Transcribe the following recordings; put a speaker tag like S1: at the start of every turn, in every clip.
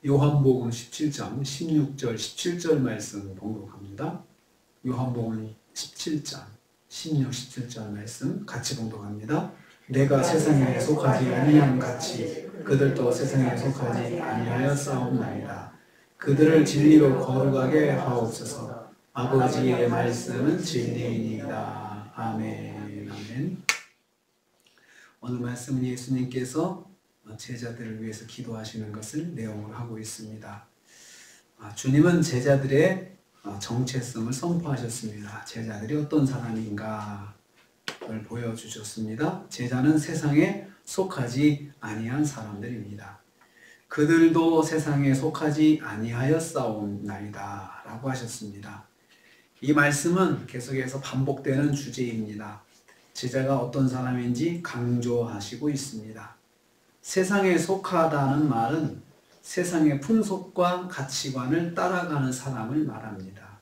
S1: 요한복음 17장 16절 17절 말씀 봉독합니다. 요한복음 17장 16, 17절 말씀 같이 봉독합니다. 내가 세상에 속하지 아니함 같이 그들도 세상에 속하지 아니하여 싸움나이다. 그들을 진리로 거룩하게 하옵소서. 아버지의 말씀은 진리이니이다. 아멘. 아멘. 오늘 말씀은 예수님께서 제자들을 위해서 기도하시는 것을 내용으로 하고 있습니다. 주님은 제자들의 정체성을 선포하셨습니다. 제자들이 어떤 사람인가를 보여주셨습니다. 제자는 세상에 속하지 아니한 사람들입니다. 그들도 세상에 속하지 아니하였사옵나이다 라고 하셨습니다. 이 말씀은 계속해서 반복되는 주제입니다. 제자가 어떤 사람인지 강조하시고 있습니다. 세상에 속하다는 말은 세상의 풍속과 가치관을 따라가는 사람을 말합니다.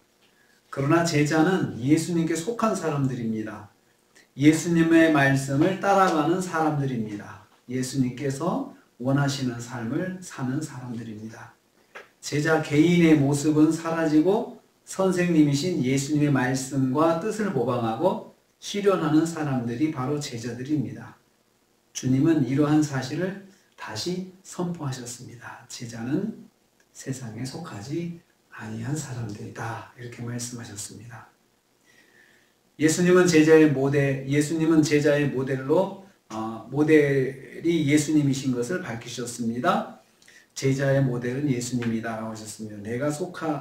S1: 그러나 제자는 예수님께 속한 사람들입니다. 예수님의 말씀을 따라가는 사람들입니다. 예수님께서 원하시는 삶을 사는 사람들입니다. 제자 개인의 모습은 사라지고 선생님이신 예수님의 말씀과 뜻을 모방하고 실현하는 사람들이 바로 제자들입니다. 주님은 이러한 사실을 다시 선포하셨습니다. 제자는 세상에 속하지 아니한 사람들이다. 이렇게 말씀하셨습니다. 예수님은 제자의 모델로 모델이 예수님이신 것을 밝히셨습니다. 제자의 모델은 예수님이다 하셨습니다. 내가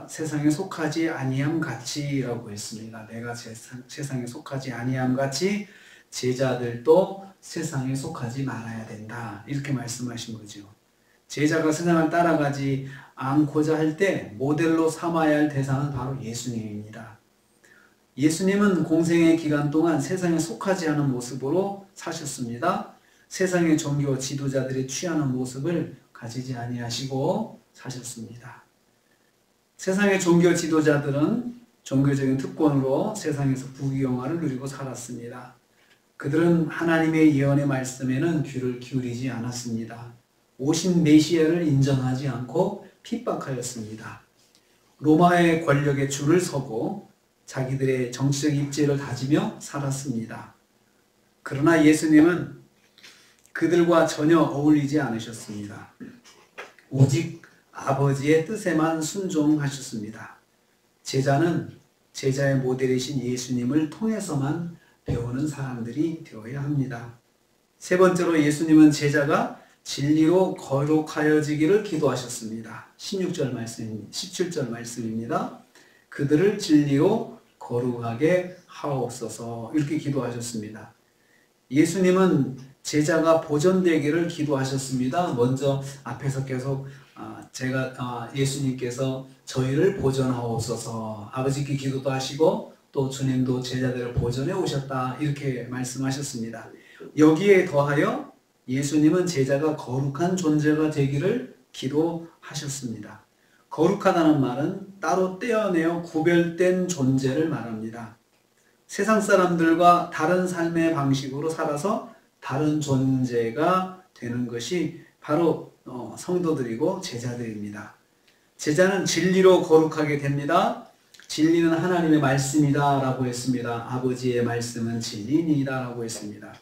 S1: 세상에 속하지 아니함 같이라고 했습니다. 내가 세상에 속하지 아니함 같이 제자들도 세상에 속하지 말아야 된다. 이렇게 말씀하신 거죠. 제자가 세상을 따라가지 않고자 할 때 모델로 삼아야 할 대상은 바로 예수님입니다. 예수님은 공생의 기간 동안 세상에 속하지 않은 모습으로 사셨습니다. 세상의 종교 지도자들이 취하는 모습을 가지지 아니하시고 사셨습니다. 세상의 종교 지도자들은 종교적인 특권으로 세상에서 부귀영화를 누리고 살았습니다. 그들은 하나님의 예언의 말씀에는 귀를 기울이지 않았습니다. 오신 메시아를 인정하지 않고 핍박하였습니다. 로마의 권력에 줄을 서고 자기들의 정치적 입지를 다지며 살았습니다. 그러나 예수님은 그들과 전혀 어울리지 않으셨습니다. 오직 아버지의 뜻에만 순종하셨습니다. 제자는 제자의 모델이신 예수님을 통해서만 배우는 사람들이 되어야 합니다. 세 번째로 예수님은 제자가 진리로 거룩하여지기를 기도하셨습니다. 17절 말씀입니다. 그들을 진리로 거룩하게 하옵소서 이렇게 기도하셨습니다. 예수님은 제자가 보존되기를 기도하셨습니다. 먼저 앞에서 계속 예수님께서 저희를 보존하옵소서 아버지께 기도도 하시고 또 주님도 제자들을 보존해 오셨다 이렇게 말씀하셨습니다. 여기에 더하여 예수님은 제자가 거룩한 존재가 되기를 기도하셨습니다. 거룩하다는 말은 따로 떼어내어 구별된 존재를 말합니다. 세상 사람들과 다른 삶의 방식으로 살아서 다른 존재가 되는 것이 바로 성도들이고 제자들입니다. 제자는 진리로 거룩하게 됩니다. 진리는 하나님의 말씀이다 라고 했습니다. 아버지의 말씀은 진리니이다 라고 했습니다.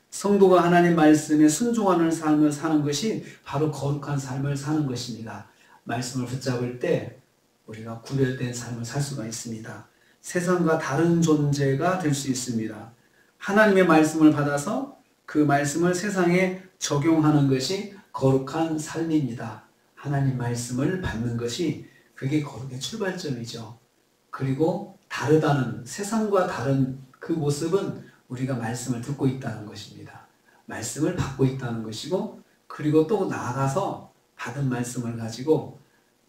S1: 성도가 하나님 말씀에 순종하는 삶을 사는 것이 바로 거룩한 삶을 사는 것입니다. 말씀을 붙잡을 때 우리가 구별된 삶을 살 수가 있습니다. 세상과 다른 존재가 될 수 있습니다. 하나님의 말씀을 받아서 그 말씀을 세상에 적용하는 것이 거룩한 삶입니다. 하나님 말씀을 받는 것이 그게 거룩의 출발점이죠. 그리고 세상과 다른 그 모습은 우리가 말씀을 듣고 있다는 것입니다. 말씀을 받고 있다는 것이고 그리고 또 나아가서 받은 말씀을 가지고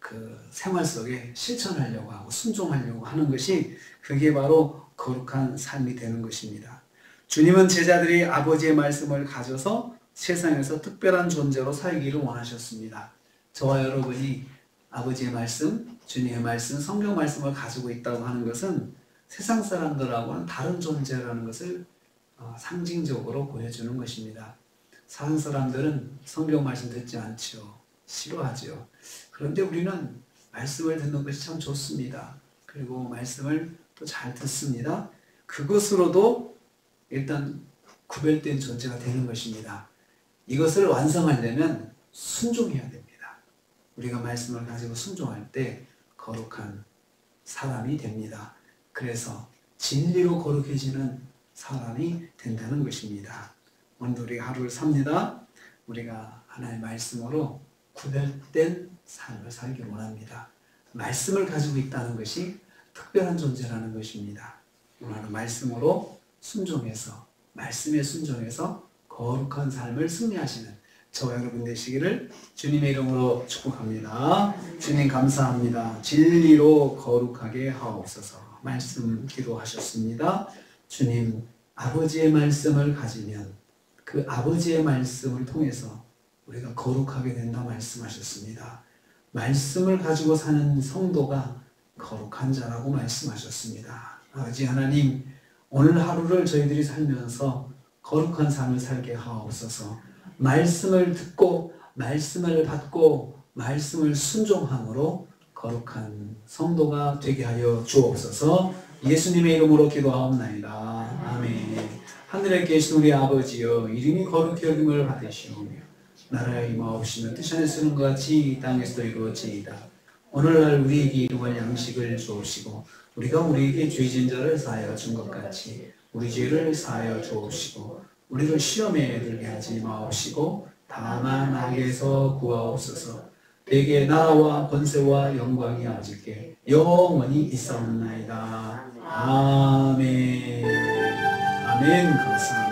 S1: 그 생활 속에 실천하려고 하고 순종하려고 하는 것이 그게 바로 거룩한 삶이 되는 것입니다. 주님은 제자들이 아버지의 말씀을 가져서 세상에서 특별한 존재로 살기를 원하셨습니다. 저와 여러분이 아버지의 말씀, 주님의 말씀, 성경 말씀을 가지고 있다고 하는 것은 세상 사람들하고는 다른 존재라는 것을 상징적으로 보여주는 것입니다. 세상 사람들은 성경 말씀 듣지 않죠. 싫어하죠. 그런데 우리는 말씀을 듣는 것이 참 좋습니다. 그리고 말씀을 또 잘 듣습니다. 그것으로도 일단 구별된 존재가 되는 것입니다. 이것을 완성하려면 순종해야 됩니다. 우리가 말씀을 가지고 순종할 때 거룩한 사람이 됩니다. 그래서 진리로 거룩해지는 사람이 된다는 것입니다. 오늘 우리가 하루를 삽니다. 우리가 하나님의 말씀으로 구별된 삶을 살기 원합니다. 말씀을 가지고 있다는 것이 특별한 존재라는 것입니다. 오늘 말씀으로 순종해서, 말씀에 순종해서 거룩한 삶을 승리하시는 저와 여러분 되시기를 주님의 이름으로 축복합니다. 주님 감사합니다. 진리로 거룩하게 하옵소서. 말씀 기도하셨습니다. 주님, 아버지의 말씀을 가지면 그 아버지의 말씀을 통해서 우리가 거룩하게 된다 말씀하셨습니다. 말씀을 가지고 사는 성도가 거룩한 자라고 말씀하셨습니다. 아버지 하나님, 오늘 하루를 저희들이 살면서 거룩한 삶을 살게 하옵소서. 말씀을 듣고 말씀을 받고 말씀을 순종함으로 거룩한 성도가 되게 하여 주옵소서. 예수님의 이름으로 기도하옵나이다. 아멘. 하늘에 계신 우리 아버지여, 이름이 거룩히 여김을 받으시오며 나라의 임하옵시며 뜻 안에 쓰는 것 같이 이 땅에서도 이루어지이다. 오늘날 우리에게 일용할 양식을 주옵시고 우리가 우리에게 죄진 자를 사하여 준 것 같이 우리 죄를 사하여 주옵시고 우리를 시험에 들게 하지 마옵시고 다만 악에서 구하옵소서. 내게 나라와 권세와 영광이 아버지께 영원히 있사옵나이다. 아멘. 아멘. 감사합니다.